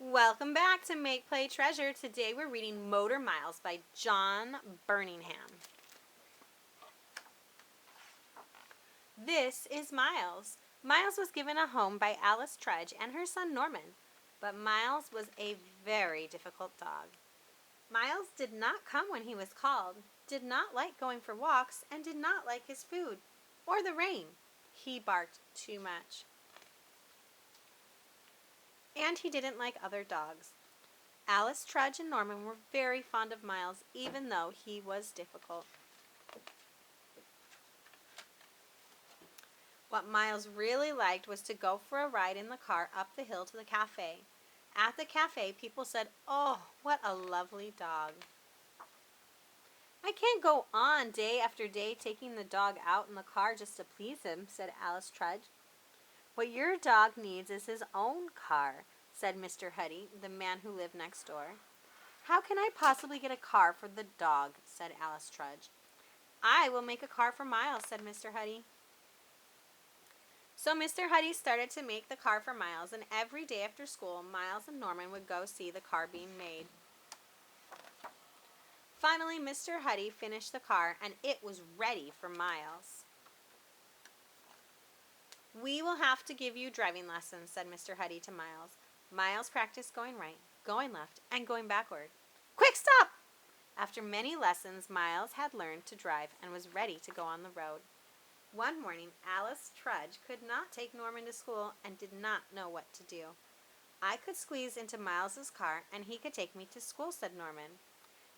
Welcome back to Make Play Treasure. Today we're reading Motor Miles by John Birmingham. This is Miles. Miles was given a home by Alice Trudge and her son Norman, but Miles was a very difficult dog. Miles did not come when he was called, did not like going for walks, and did not like his food or the rain. He barked too much. And he didn't like other dogs. Alice Trudge and Norman were very fond of Miles, even though he was difficult. What Miles really liked was to go for a ride in the car up the hill to the cafe. At the cafe, people said, "Oh, what a lovely dog." "I can't go on day after day taking the dog out in the car just to please him," said Alice Trudge. "What your dog needs is his own car," said Mr. Huddy, the man who lived next door. "How can I possibly get a car for the dog?" said Alice Trudge. "I will make a car for Miles," said Mr. Huddy. So Mr. Huddy started to make the car for Miles, and every day after school, Miles and Norman would go see the car being made. Finally, Mr. Huddy finished the car, and it was ready for Miles. "We will have to give you driving lessons," said Mr. Huddy to Miles. Miles practiced going right, going left, and going backward. "Quick, stop!" After many lessons, Miles had learned to drive and was ready to go on the road. One morning, Alice Trudge could not take Norman to school and did not know what to do. "I could squeeze into Miles's car and he could take me to school," said Norman.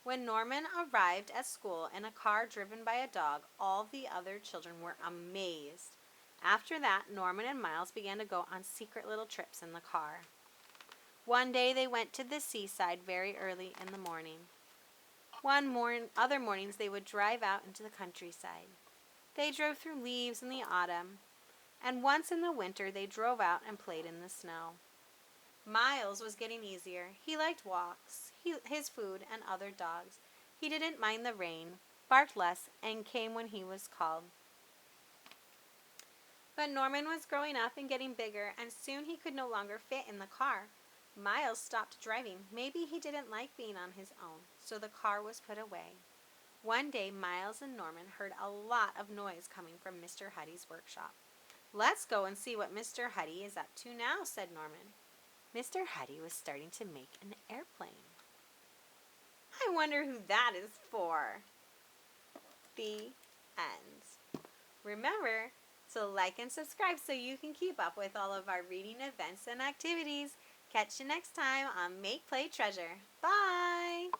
When Norman arrived at school in a car driven by a dog, all the other children were amazed. After that, Norman and Miles began to go on secret little trips in the car. One day they went to the seaside very early in the morning. Other mornings they would drive out into the countryside. They drove through leaves in the autumn, and once in the winter they drove out and played in the snow. Miles was getting easier. He liked walks, his food, and other dogs. He didn't mind the rain, barked less, and came when he was called. But Norman was growing up and getting bigger, and soon he could no longer fit in the car. Miles stopped driving. Maybe he didn't like being on his own, so the car was put away. One day, Miles and Norman heard a lot of noise coming from Mr. Huddy's workshop. "Let's go and see what Mr. Huddy is up to now," said Norman. Mr. Huddy was starting to make an airplane. "I wonder who that is for." The end. Remember to like and subscribe so you can keep up with all of our reading events and activities. Catch you next time on Make Play Treasure. Bye!